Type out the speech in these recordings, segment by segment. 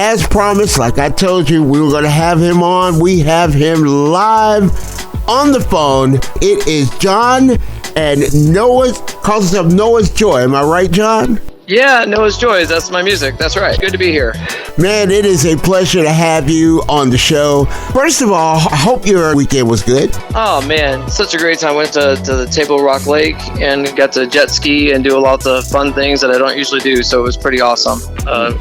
as promised, like I told you, we were going to have him on. We have him live on the phone. It is John, and Noah calls himself Noah's Joy. Am I right, John? Yeah, Noah's Joys. That's my music. That's right. Good to be here. Man, it is a pleasure to have you on the show. First of all, I hope your weekend was good. Oh, man. Such a great time. Went to the Table Rock Lake and got to jet ski and do a lot of fun things that I don't usually do. So it was pretty awesome.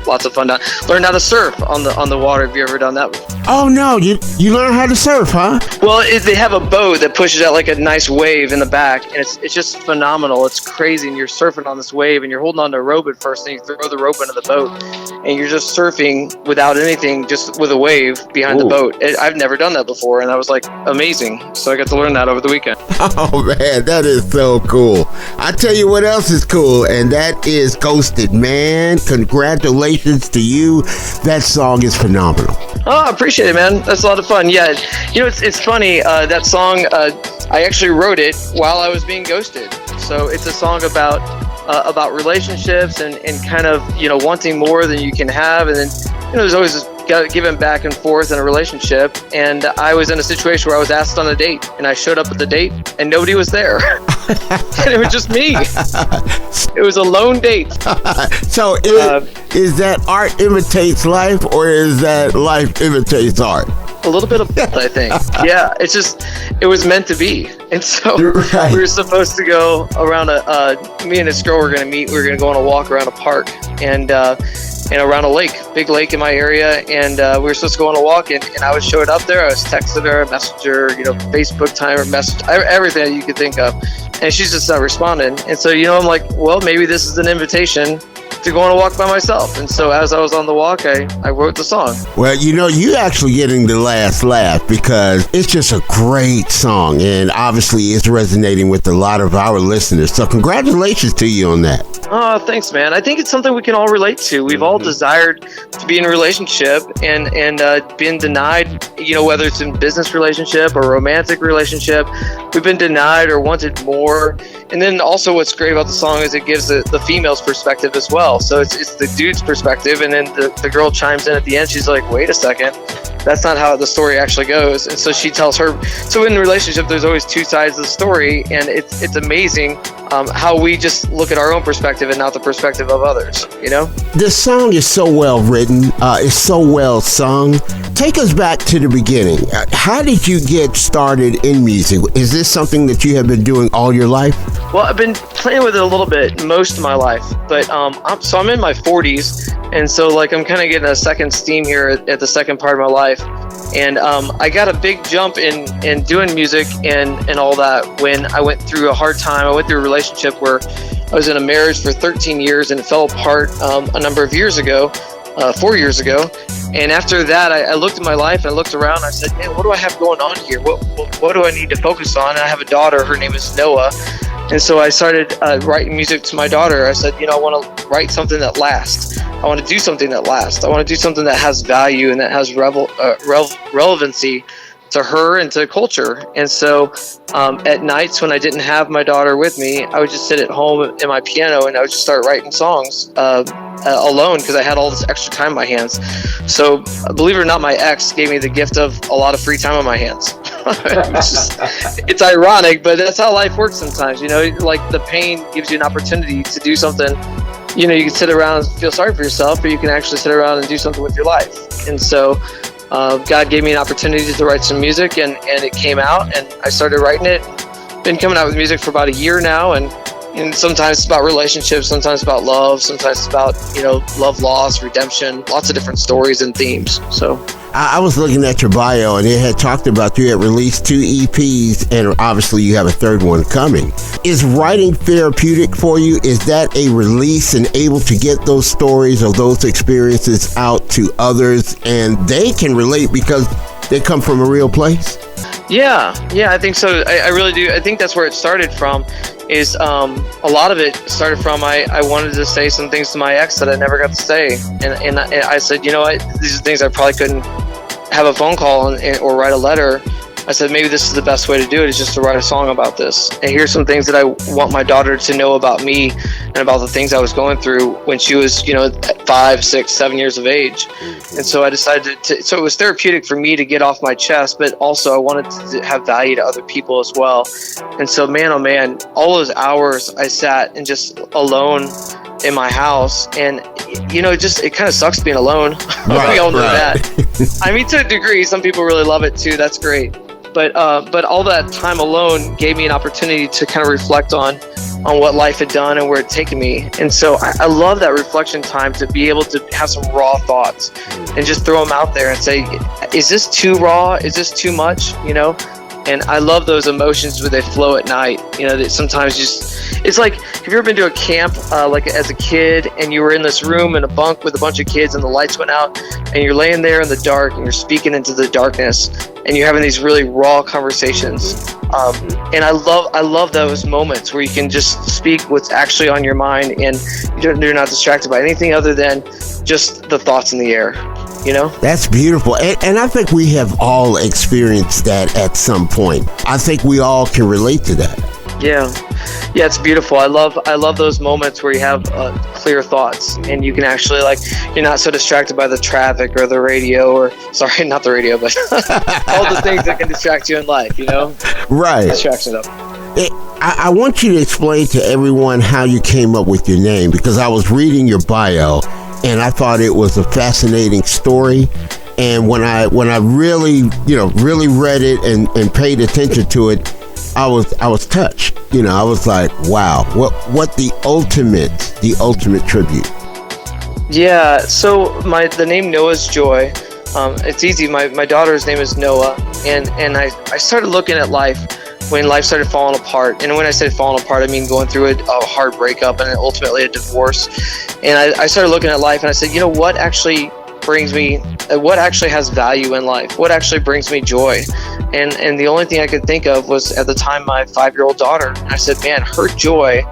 Lots of fun. Learned how to surf on the water. Have you ever done that before? Oh, no. You learned how to surf, huh? Well, they have a boat that pushes out like a nice wave in the back. And it's just phenomenal. It's crazy. And you're surfing on this wave and you're holding on to a rope at first, and you throw the rope into the boat, and you're just surfing without anything, just with a wave behind the boat. I've never done that before, and that was like amazing. So I got to learn that over the weekend. Oh man, that is so cool. I tell you what else is cool, and that is Ghosted. Man, congratulations to you. That song is phenomenal. Oh, I appreciate it, man. That's a lot of fun. Yeah, it's funny. That song, I actually wrote it while I was being ghosted. So it's a song about relationships and kind of, wanting more than you can have. And then, there's always this giving back and forth in a relationship. And I was in a situation where I was asked on a date, and I showed up at the date and nobody was there. And it was just me. It was a lone date. So is that art imitates life, or is that life imitates art? A little bit of both, I think. Yeah, it was meant to be. And so right. We were supposed to go around me and this girl were going to meet. We were going to go on a walk around a park and around a lake, big lake in my area. And we were supposed to go on a walk, and I was showing up there. I was texting her, messaged her, Facebook timer, message, everything that you could think of. And she's just not responding. And so, I'm like, well, maybe this is an invitation to go on a walk by myself. And so as I was on the walk, I wrote the song. Well, you actually getting the last laugh, because it's just a great song, and obviously it's resonating with a lot of our listeners. So congratulations to you on that. Oh, thanks, man. I think it's something we can all relate to. We've all desired to be in a relationship and been denied, whether it's in business relationship or romantic relationship. We've been denied or wanted more. And then also what's great about the song is it gives the female's perspective as well. So it's the dude's perspective, and then the girl chimes in at the end. She's like, wait a second, that's not how the story actually goes. And so she tells her. So in a relationship, there's always two sides of the story, and it's amazing how we just look at our own perspective and not the perspective of others, This song is so well written. It's so well sung. Take us back to the beginning. How did you get started in music? Is this something that you have been doing all your life? Well, I've been playing with it a little bit most of my life, but I'm in my 40s, and so I'm kind of getting a second steam here at the second part of my life. And I got a big jump in doing music and all that when I went through a hard time. I went through a relationship where I was in a marriage for 13 years, and it fell apart a number of years ago, 4 years ago. And after that, I looked at my life and I looked around and I said, man, what do I have going on here? What do I need to focus on? And I have a daughter. Her name is Noah. And so I started writing music to my daughter. I said, I want to write something that lasts. I want to do something that lasts. I want to do something that has value and that has relevancy to her and to culture. And so at nights when I didn't have my daughter with me, I would just sit at home in my piano and I would just start writing songs alone, because I had all this extra time on my hands. So believe it or not, my ex gave me the gift of a lot of free time on my hands. It's ironic, but that's how life works sometimes. The pain gives you an opportunity to do something. You can sit around and feel sorry for yourself, or you can actually sit around and do something with your life. And so God gave me an opportunity to write some music, and it came out, and I started writing it. Been coming out with music for about a year now, and sometimes it's about relationships, sometimes about love, sometimes it's about, love, loss, redemption, lots of different stories and themes. So I was looking at your bio, and it had talked about you had released 2 EPs, and obviously you have a third one coming. Is writing therapeutic for you? Is that a release and able to get those stories or those experiences out to others, and they can relate because they come from a real place? Yeah, I think so. I really do. I think that's where it started from. Is a lot of it started from I wanted to say some things to my ex that I never got to say, and I said, these are things I probably couldn't have a phone call or write a letter. I said, maybe this is the best way to do it, is just to write a song about this. And here's some things that I want my daughter to know about me and about the things I was going through when she was, 5, 6, 7 years of age. And so I decided so it was therapeutic for me to get off my chest, but also I wanted to have value to other people as well. And so, man, oh man, all those hours I sat and just alone in my house, and it kind of sucks being alone. Right, we all know that. I mean, to a degree, some people really love it too. That's great. But all that time alone gave me an opportunity to kind of reflect on what life had done and where it taken me. And so I love that reflection time, to be able to have some raw thoughts and just throw them out there and say, is this too raw? Is this too much? And I love those emotions where they flow at night. That sometimes it's like, have you ever been to a camp like as a kid, and you were in this room in a bunk with a bunch of kids and the lights went out, and you're laying there in the dark and you're speaking into the darkness and you're having these really raw conversations. And I love those moments where you can just speak what's actually on your mind, and you're not distracted by anything other than just the thoughts in the air. That's beautiful. And I think we have all experienced that at some point. I think we all can relate to that. Yeah, it's beautiful. I love those moments where you have clear thoughts, and you can actually, you're not so distracted by the traffic or the radio, or sorry, not the radio, but all the things that can distract you in life, Right. Distraction of. I want you to explain to everyone how you came up with your name, because I was reading your bio and I thought it was a fascinating story. And when I really, really read it and paid attention to it, I was touched. I was like, wow, what the ultimate tribute. Yeah. So the name Noah's Joy, it's easy. My daughter's name is Noah, and I started looking at life when life started falling apart. And when I say falling apart, I mean going through a hard breakup and ultimately a divorce. And I started looking at life, and I said, what actually has value in life? What actually brings me joy? And the only thing I could think of was, at the time, my 5-year-old daughter. And I said, man, her joy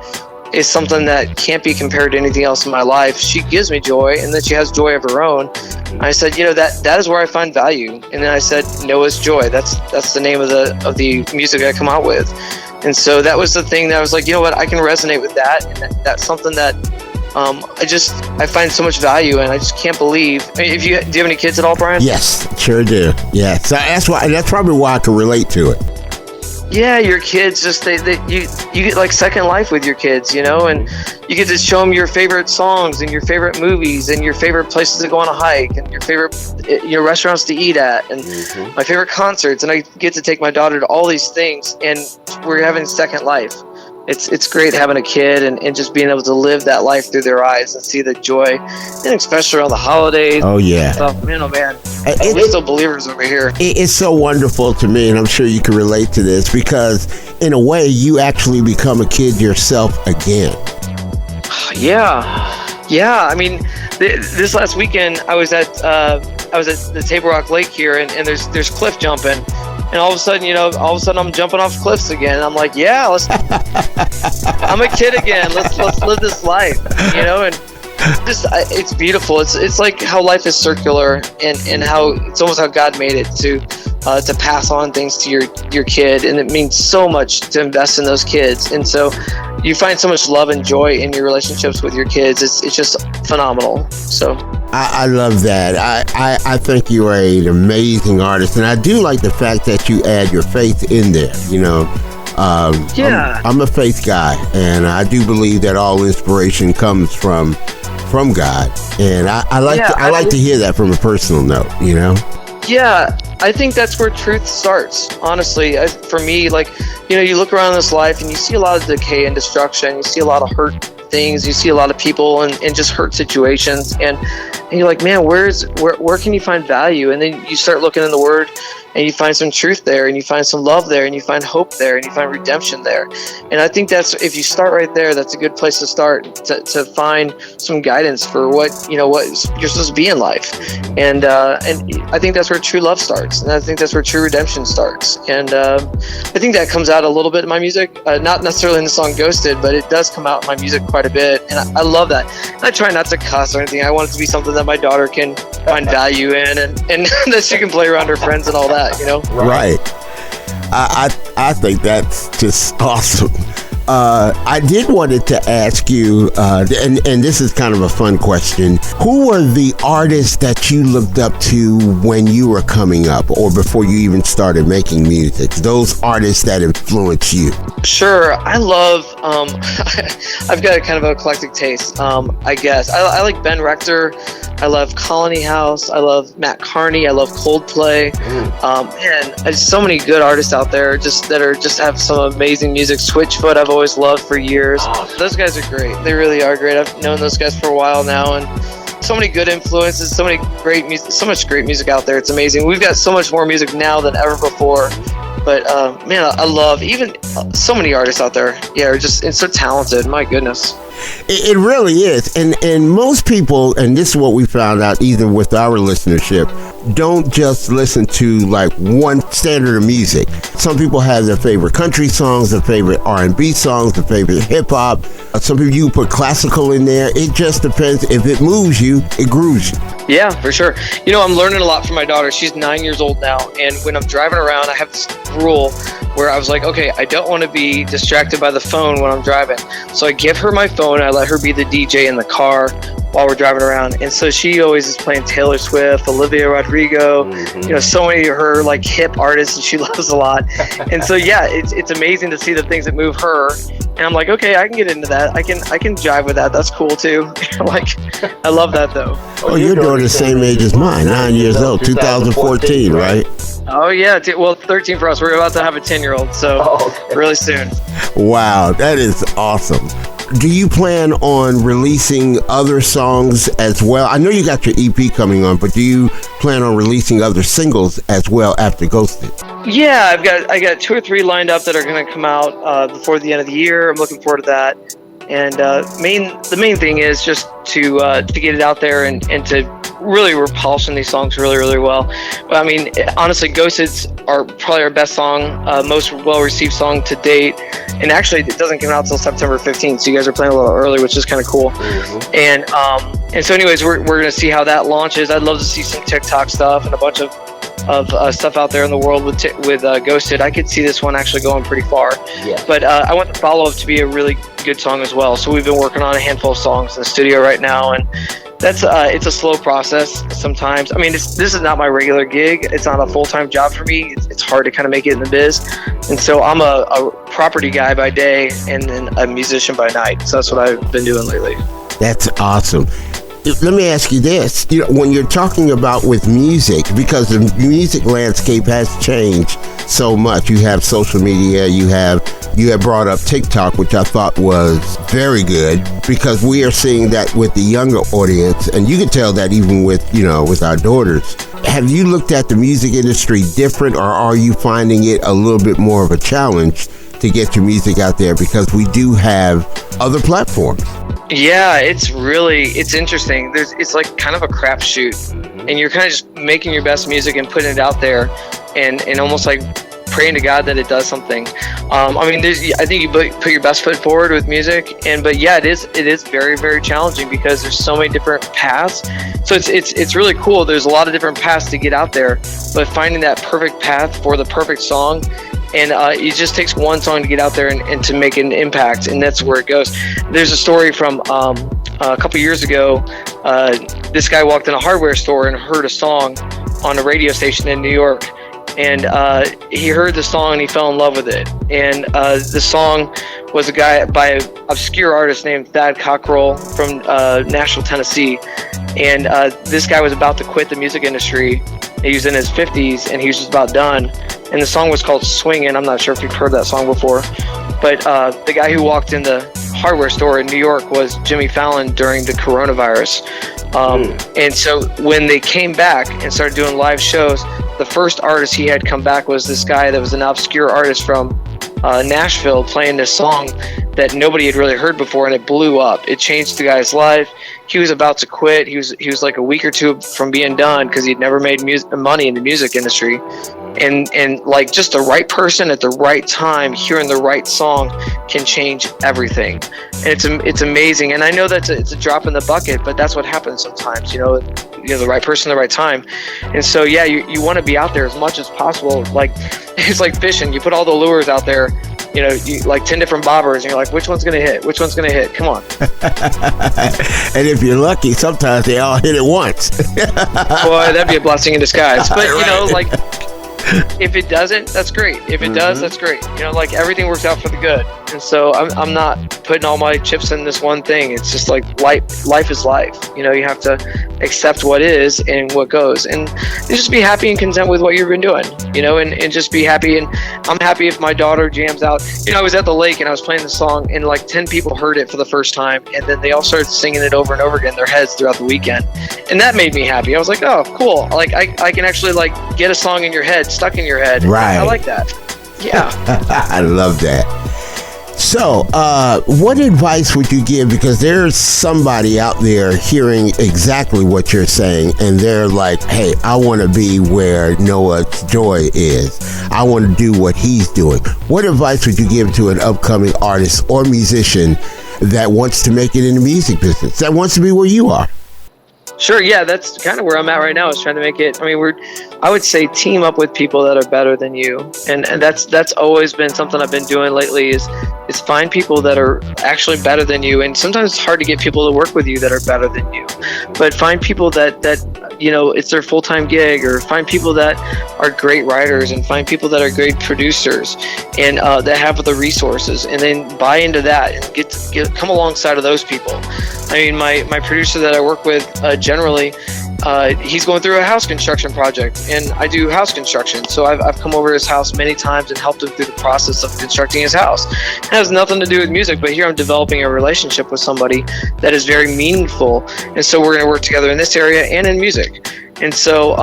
is something that can't be compared to anything else in my life. She gives me joy, and then she has joy of her own. And I said, that is where I find value. And then I said, Noah's Joy. That's the name of the music I come out with. And so that was the thing that I was like, I can resonate with that. And that's something that I find so much value, and I just can't believe. I mean, do you have any kids at all, Brian? Yes, sure do. Yeah, so that's probably why I can relate to it. Yeah, your kids just you get like second life with your kids, and you get to show them your favorite songs and your favorite movies and your favorite places to go on a hike and your favorite restaurants to eat at and my favorite concerts, and I get to take my daughter to all these things, and we're having second life. It's great having a kid and just being able to live that life through their eyes and see the joy, and especially around the holidays. Oh yeah. Man, oh man. We're still believers over here. It's so wonderful to me, and I'm sure you can relate to this, because in a way you actually become a kid yourself again. Yeah. I mean, this last weekend I was at the Table Rock Lake here, and there's cliff jumping. And all of a sudden I'm jumping off cliffs again. And I'm like, yeah, I'm a kid again. Let's live this life, and just it's beautiful. It's like how life is circular, and how it's almost how God made it to pass on things to your kid, and it means so much to invest in those kids. And so you find so much love and joy in your relationships with your kids. It's just phenomenal. So I love that. I think you are an amazing artist, and I do like the fact that you add your faith in there. I'm a faith guy, and I do believe that all inspiration comes from God, and I like to hear that from a personal note. Yeah, I think that's where truth starts. Honestly, for me, you look around this life and you see a lot of decay and destruction. You see a lot of hurt things. You see a lot of people and just hurt situations, and you're like, man, where can you find value? And then you start looking in the Word, and you find some truth there, and you find some love there, and you find hope there, and you find redemption there. And I think if you start right there, that's a good place to start to find some guidance for what you're supposed to be in life. And I think that's where true love starts, and I think that's where true redemption starts. And I think that comes out a little bit in my music, not necessarily in the song Ghosted, but it does come out in my music quite a bit, and I love that. And I try not to cuss or anything. I want it to be something that my daughter can find value in, and that she can play around her friends and all that. Right. I think that's just awesome. I did wanted to ask you, and this is kind of a fun question. Who were the artists that you looked up to when you were coming up or before you even started making music? Those artists that influenced you? Sure. I love, I've got a kind of an eclectic taste, I guess. I like Ben Rector. I love Colony House. I love Matt Carney. I love Coldplay. Man, there's so many good artists out there just have some amazing music. Switchfoot I've always loved for years. Those guys are great. They really are great. I've known those guys for a while now, and so many good influences, so many great music, so much great music out there. It's amazing. We've got so much more music now than ever before. But man, I love even so many artists out there. Yeah, it's so talented. My goodness. It really is. And most people, and this is what we found out even with our listenership, don't just listen to like one standard of music. Some people have their favorite country songs, their favorite R&B songs, their favorite hip hop. Some people, you put classical in there. It just depends. If it moves you, it grooves you. Yeah, for sure. I'm learning a lot from my daughter. She's 9 years old now. And when I'm driving around, I have this rule where I was like, okay, I don't want to be distracted by the phone when I'm driving. So I give her my phone. I let her be the DJ in the car while we're driving around. And so she always is playing Taylor Swift, Olivia Rodrigo, so many of her like hip artists that she loves a lot. And so, yeah, it's amazing to see the things that move her. And I'm like, okay, I can get into that. I can jive with that. That's cool too. Like, I love that though. Oh, you're doing the same age as mine, 9 years old, 2014, right? Oh yeah, well 13 for us. We're about to have a 10-year-old, so really soon. Wow, that is awesome. Do you plan on releasing other songs as well? I know you got your EP coming on, but do you plan on releasing other singles as well after Ghosted? Yeah, I got 2 or 3 lined up that are going to come out before the end of the year. I'm looking forward to that. And the main thing is just to get it out there and to really we're polishing these songs really, really well. But I mean, honestly, Ghosted's are probably our best song, most well-received song to date. And actually, it doesn't come out until September 15th, so you guys are playing a little early, which is kind of cool. And so anyways, we're going to see how that launches. I'd love to see some TikTok stuff and a bunch of stuff out there in the world with Ghosted. I could see this one actually going pretty far. Yeah. But I want the follow-up to be a really good song as well. So we've been working on a handful of songs in the studio right now, and that's it's a slow process sometimes. I mean, this is not my regular gig. It's not a full-time job for me. It's hard to kind of make it in the biz. And so I'm a property guy by day and then a musician by night. So that's what I've been doing lately. That's awesome. Let me ask you this. When you're talking about with music, because the music landscape has changed so much. You have social media, you have brought up TikTok, which I thought was very good, because we are seeing that with the younger audience, and you can tell that even with our daughters. Have you looked at the music industry different, or are you finding it a little bit more of a challenge to get your music out there, because we do have other platforms? Yeah, it's interesting. It's like kind of a crapshoot, and you're kind of just making your best music and putting it out there, and almost like praying to God that it does something. I mean, I think you put your best foot forward with music, but yeah, it is very, very challenging because there's so many different paths. So it's really cool. There's a lot of different paths to get out there, but finding that perfect path for the perfect song. And it just takes one song to get out there and to make an impact, and that's where it goes. There's a story from a couple years ago. This guy walked in a hardware store and heard a song on a radio station in New York, and he heard the song and he fell in love with it. And the song was a guy by an obscure artist named Thad Cockrell from Nashville, Tennessee. And this guy was about to quit the music industry. He was in his 50s and he was just about done. And the song was called Swingin'. I'm not sure if you've heard that song before. But the guy who walked in the hardware store in New York was Jimmy Fallon during the coronavirus. And so when they came back and started doing live shows, the first artist he had come back was this guy that was an obscure artist from Nashville playing this song that nobody had really heard before, and it blew up. It changed the guy's life. He was about to quit. He was like a week or two from being done because he'd never made money in the music industry. And like just the right person at the right time hearing the right song can change everything. And it's amazing. And I know that it's a drop in the bucket, but that's what happens sometimes, the right person at the right time. And so yeah, you want to be out there as much as possible. Like it's like fishing. You put all the lures out there like 10 different bobbers, and you're like, which one's gonna hit? Which one's gonna hit? Come on. And if you're lucky, sometimes they all hit at once. Boy, that'd be a blessing in disguise. But like, if it doesn't, that's great. If it does, that's great. Like, everything works out for the good. And so I'm not putting all my chips in this one thing. It's just like life is life. You have to accept what is and what goes, and just be happy and content with what you've been doing, and just be happy. And I'm happy if my daughter jams out. I was at the lake and I was playing the song, and like 10 people heard it for the first time, and then they all started singing it over and over again in their heads throughout the weekend. And that made me happy. I was like, oh, cool. Like, I can actually like get a song in your head, stuck in your head. Right. I like that. Yeah. I love that. So, what advice would you give? Because there's somebody out there hearing exactly what you're saying, and they're like, hey, I want to be where Noah Joy is. I want to do what he's doing. What advice would you give to an upcoming artist or musician that wants to make it in the music business, that wants to be where you are? Sure. Yeah, that's kind of where I'm at right now, is trying to make it. I mean, I would say team up with people that are better than you. And that's always been something I've been doing lately, is find people that are actually better than you. And sometimes it's hard to get people to work with you that are better than you, but find people that it's their full-time gig, or find people that are great writers, and find people that are great producers, and that have the resources, and then buy into that and come alongside of those people. I mean, my producer that I work with, generally, he's going through a house construction project, and I do house construction. So I've come over to his house many times and helped him through the process of constructing his house. It has nothing to do with music, but here I'm developing a relationship with somebody that is very meaningful. And so we're going to work together in this area and in music. And so,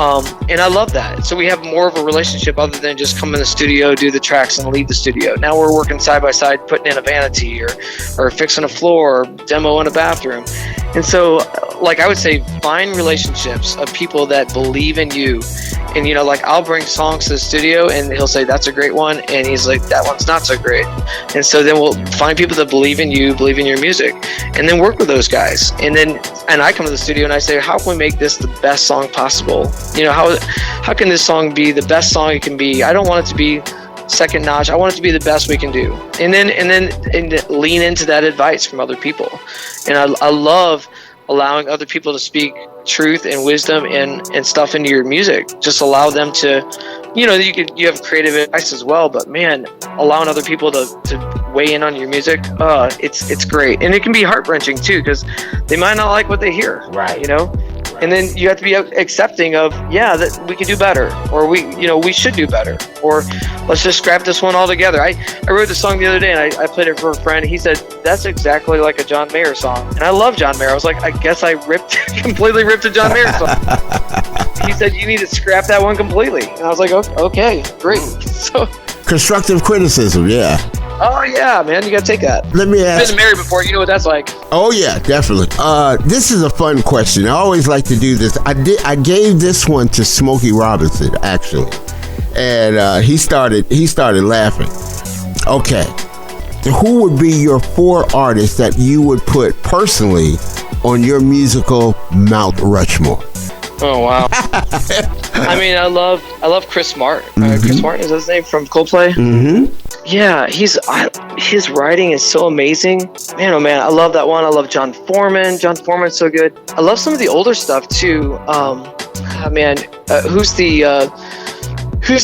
and I love that. So we have more of a relationship other than just come in the studio, do the tracks, and leave the studio. Now we're working side by side, putting in a vanity or fixing a floor, or demo in a bathroom. And so, like, I would say, find relationships of people that believe in you. And, like, I'll bring songs to the studio, and he'll say, that's a great one. And he's like, that one's not so great. And so then we'll find people that believe in you, believe in your music, and then work with those guys. And I come to the studio and I say, how can we make this the best song possible? How can this song be the best song it can be? I don't want it to be second notch. I want it to be the best we can do. And then lean into that advice from other people. And I love allowing other people to speak truth and wisdom and stuff into your music. Just allow them to, you have creative advice as well, but man, allowing other people to weigh in on your music, it's great. And it can be heart-wrenching too, because they might not like what they hear. Right. And then you have to be accepting of, that we can do better, or we should do better, or let's just scrap this one altogether. I wrote the song the other day, and I played it for a friend. He said, that's exactly like a John Mayer song. And I love John Mayer. I was like, I guess I completely ripped a John Mayer song. He said, you need to scrap that one completely. And I was like, okay, great. So constructive criticism, yeah. Oh yeah, man, you gotta take that. Let me ask. You've been married before, you know what that's like. Oh yeah, definitely. This is a fun question. I always like to do this. I gave this one to Smokey Robinson, actually, and he started laughing. Okay, who would be your 4 artists that you would put personally on your musical Mount Rushmore? Oh wow. I mean, I love Chris Martin. Chris Martin, is that his name, from Coldplay? Mm-hmm. Yeah, his writing is so amazing. Man, oh man, I love that one. I love John Foreman. John Foreman's so good. I love some of the older stuff too. Who's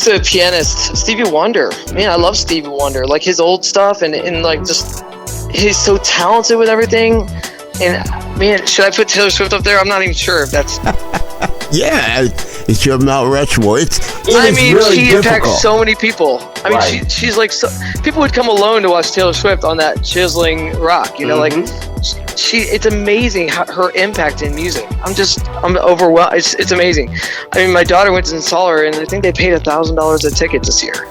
the pianist? Stevie Wonder. Man, I love Stevie Wonder. Like his old stuff, and like just, he's so talented with everything. And man, should I put Taylor Swift up there? I'm not even sure if that's. Yeah, it's your Mount Rushmore. She really impacts so many people. I mean, right. She's like, people would come alone to watch Taylor Swift on that chiseling rock. It's amazing her impact in music. I'm overwhelmed. It's amazing. I mean, my daughter went and saw her, and I think they paid $1,000 a ticket this year.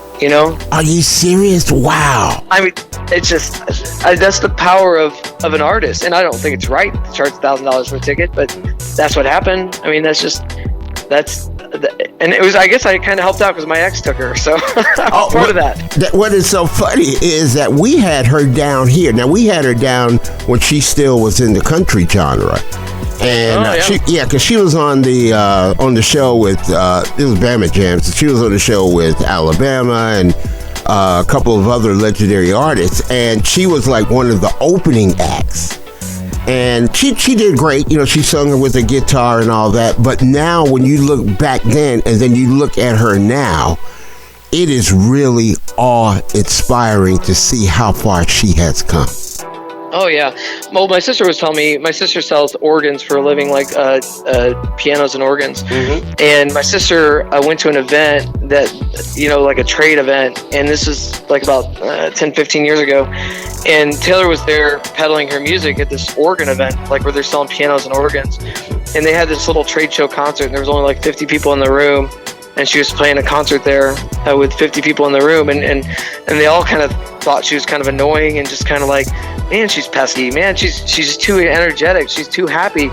Are you serious? Wow. I mean, it's just, that's the power of an artist. And I don't think it's right to charge $1,000 for a ticket, but that's what happened. I mean, and it was, I guess I kind of helped out because my ex took her. So I'm part of that. What is so funny is that we had her down here. Now, we had her down when she still was in the country genre. And because she was on the show with it was Bama Jams. She was on the show with Alabama and a couple of other legendary artists, and she was like one of the opening acts. And she did great. You know, she sung with a guitar and all that. But now when you look back then and then you look at her now, it is really awe-inspiring to see how far she has come. Oh, yeah. Well, my sister was telling me, my sister sells organs for a living, like pianos and organs. Mm-hmm. And my sister went to an event that, you know, like a trade event. And this is like about 10, 15 years ago. And Taylor was there peddling her music at this organ event, like where they're selling pianos and organs. And they had this little trade show concert. And there was only like 50 people in the room. And she was playing a concert there with 50 people in the room. And they all kind of thought she was kind of annoying and just kind of like, man, she's pesky. Man, she's too energetic. She's too happy.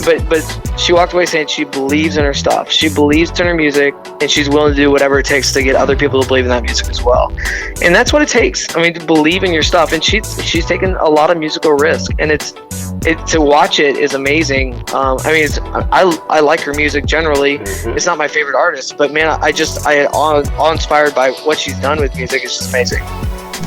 But she walked away saying she believes in her stuff. She believes in her music, and she's willing to do whatever it takes to get other people to believe in that music as well. And that's what it takes. I mean, to believe in your stuff. And she's taken a lot of musical risk, and it to watch it is amazing. I mean, I like her music generally. Mm-hmm. It's not my favorite artist, but man, I awe inspired by what she's done with music. It's just amazing.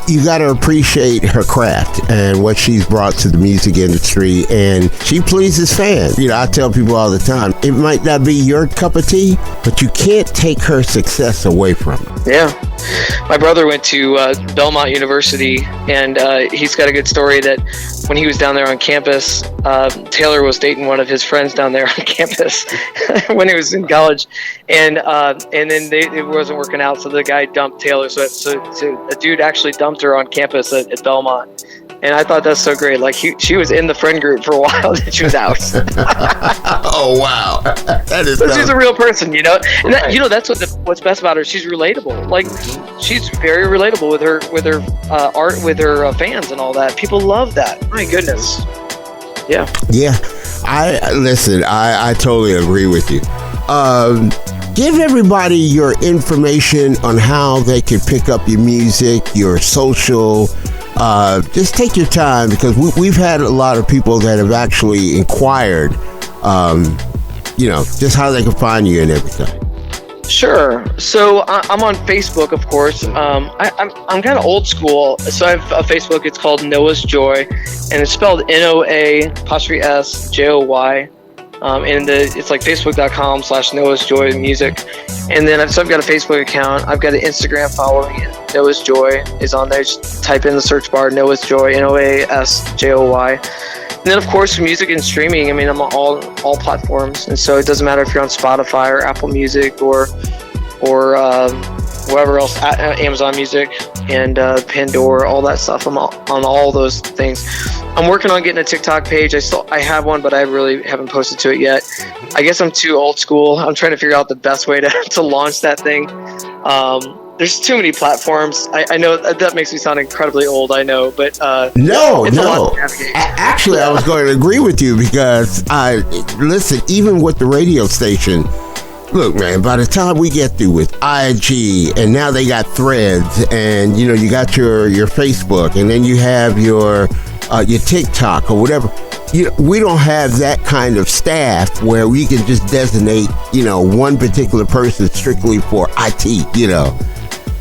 You got to appreciate her craft and what she's brought to the music industry, and she pleases fans. You know, I tell people all the time, it might not be your cup of tea, but you can't take her success away from her. Yeah. My brother went to Belmont University, and he's got a good story that when he was down there on campus, Taylor was dating one of his friends down there on campus when he was in college, and then it wasn't working out, so the guy dumped Taylor. So a dude actually dumped her on campus at Belmont. And I thought that's so great. Like she was in the friend group for a while, and she was out. Oh wow, that is. But she's a real person, you know. And that, you know, that's what's best about her. She's relatable. Like she's very relatable with her art, with her fans, and all that. People love that. My goodness. Yeah. Yeah, I totally agree with you. Give everybody your information on how they can pick up your music, your social. Just take your time, because we've had a lot of people that have actually inquired, you know, just how they can find you and everything. Sure. So I'm on Facebook, of course. I'm kind of old school. So I have a Facebook. It's called Noah's Joy, and it's spelled NOA'SJOY. And it's like facebook.com/Noah's Joy Music. And then I've got a Facebook account. I've got an Instagram following. Noah's Joy is on there. Just type in the search bar, Noah's Joy, NOASJOY. And then, of course, music and streaming. I mean, I'm on all platforms. And so it doesn't matter if you're on Spotify or Apple Music or wherever else, Amazon Music and Pandora, all that stuff. I'm on all those things. I'm working on getting a TikTok page. I have one, but I really haven't posted to it yet. I guess I'm too old school. I'm trying to figure out the best way to launch that thing. There's too many platforms. I know that makes me sound incredibly old, I know, but no. Actually, I was going to agree with you, because listen, even with the radio station, look, man, by the time we get through with IG, and now they got Threads, and you know, you got your Facebook, and then you have your TikTok or whatever. You know, we don't have that kind of staff where we can just designate, you know, one particular person strictly for IT, you know.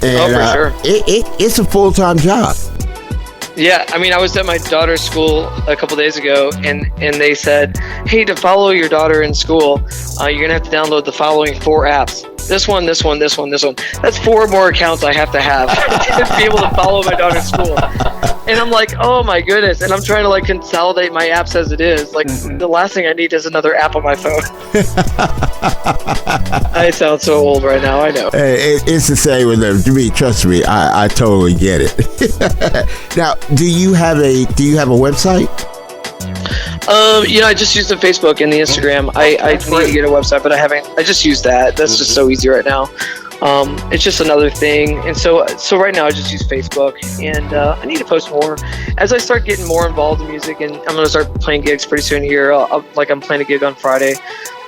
And, for sure. It's a full-time job. Yeah, I mean, I was at my daughter's school a couple days ago, and they said, hey, to follow your daughter in school, you're going to have to download the following 4 apps. This one. That's 4 more accounts I have to have to be able to follow my daughter's school. And I'm like, oh my goodness. And I'm trying to like consolidate my apps as it is. Like the last thing I need is another app on my phone. I sound so old right now, I know. Hey, it's the same with them. To me, trust me, I totally get it. Now, do you have a website? You know, I just use the Facebook and the Instagram. I need to get a website, but I haven't. I just use that. That's just so easy right now. It's just another thing. And so right now I just use Facebook, and I need to post more as I start getting more involved in music. And I'm going to start playing gigs pretty soon here. I'm playing a gig on Friday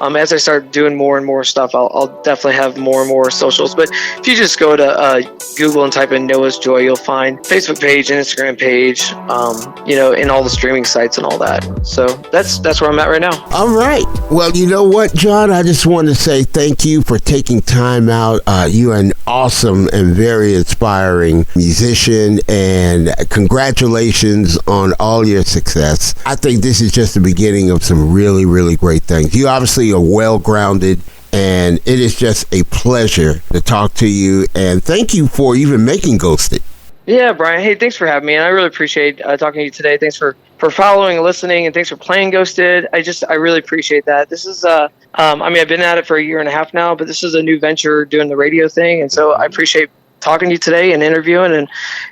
as I start doing more and more stuff, I'll definitely have more and more socials. But if you just go to Google and type in Noah's Joy, you'll find Facebook page and Instagram page, and all the streaming sites and all that. So that's where I'm at right now. All right. Well, you know what, John? I just want to say thank you for taking time out. You are an awesome and very inspiring musician, and congratulations on all your success. I think this is just the beginning of some really, really great things. You obviously are well-grounded, and it is just a pleasure to talk to you, and thank you for even making Ghosted. Yeah, Brian. Hey, thanks for having me, and I really appreciate talking to you today. Thanks for following and listening, and thanks for playing Ghosted. I really appreciate that. This is, I've been at it for a year and a half now, but this is a new venture doing the radio thing, and so I appreciate talking to you today and interviewing,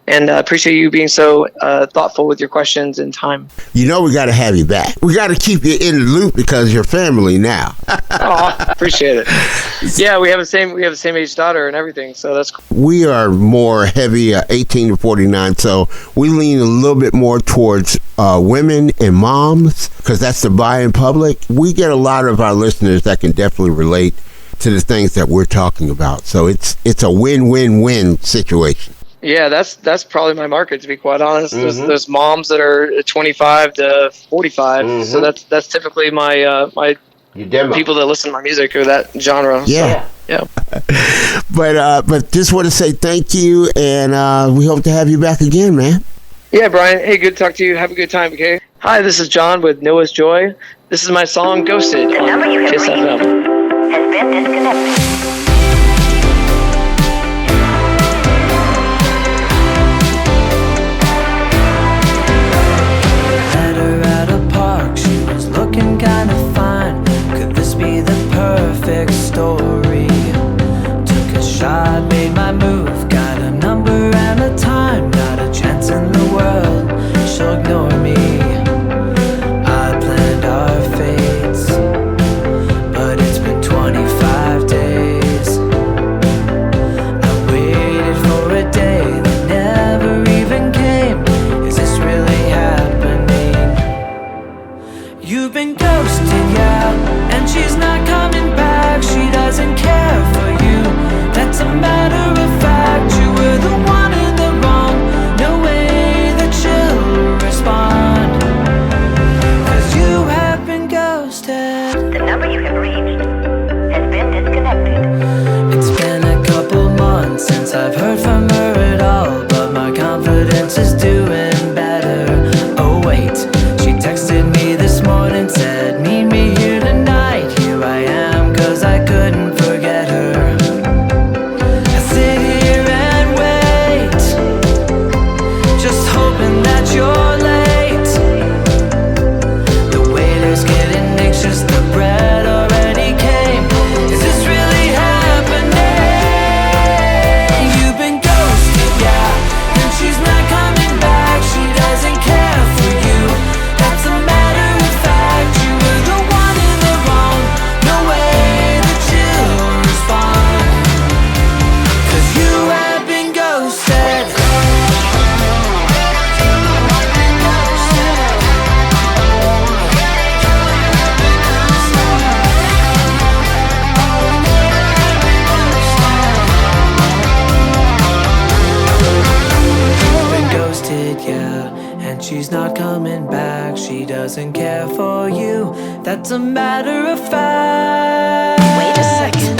and appreciate you being so thoughtful with your questions and time. We got to have you back. We got to keep you in the loop because you're family now. Oh, appreciate it. Yeah, we have the same age daughter and everything, so that's cool. We are more heavy 18 to 49, so we lean a little bit more towards women and moms because that's the buy in public. We get a lot of our listeners that can definitely relate to the things that we're talking about. So it's a win-win-win situation. Yeah, that's probably my market, to be quite honest. Mm-hmm. Those moms that are 25 to 45. Mm-hmm. So that's typically my people that listen to my music or that genre. Yeah. So, yeah. But just want to say thank you, and we hope to have you back again, man. Yeah, Brian. Hey, good to talk to you. Have a good time, okay? Hi, this is John with Noah's Joy. This is my song Ghosted on Kiss FM. Has been disconnected. Met her at a park, she was looking kinda fine. Could this be the perfect story? Took a shot, made my move, got a number and a time. Not a chance in the world, she'll ignore me. I planned our fates, but it's been 25 days. I waited for a day that never even came. Is this really happening? You've been ghosted, yeah, and she's not coming back. She doesn't care for you, that's a matter of fact. You were the one in the wrong, no way that she'll respond, 'cause you have been ghosted. The number you have reached has been disconnected. It's been a couple months since I've heard from her at all, but my confidence is doing better. Oh wait, she texted me this morning, said meet me here tonight. Here I am, 'cause I couldn't forget her. I sit here and wait, just hoping that you're late. The waiter's getting anxious, the bread already came. Is this really happening? You've been ghosted, yeah, and she's not coming back. She doesn't care for you, that's a matter of fact. You were the one in the wrong, no way that she'll respond, 'cause you have been ghosted. Been ghosted, yeah, and she's not coming back. She doesn't care for you, that's a matter of fact. Wait a second.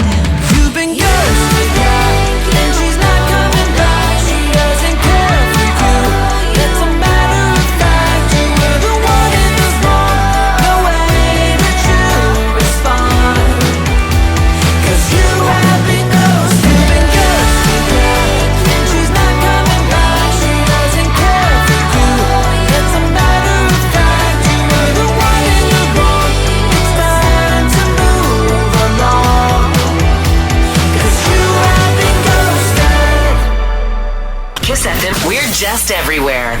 You've been ghosted, yeah, and she's not coming back. She doesn't care for you, that's a matter of fact. You were the one in the wrong, no way that you'll respond, 'cause you have been ghosted. You've been ghosted, yeah, and she's not coming back. She doesn't care for you, that's a matter of fact. You were the one in the wrong, it's time to move along, 'cause you have been ghosted. Kiss FM, we're just everywhere.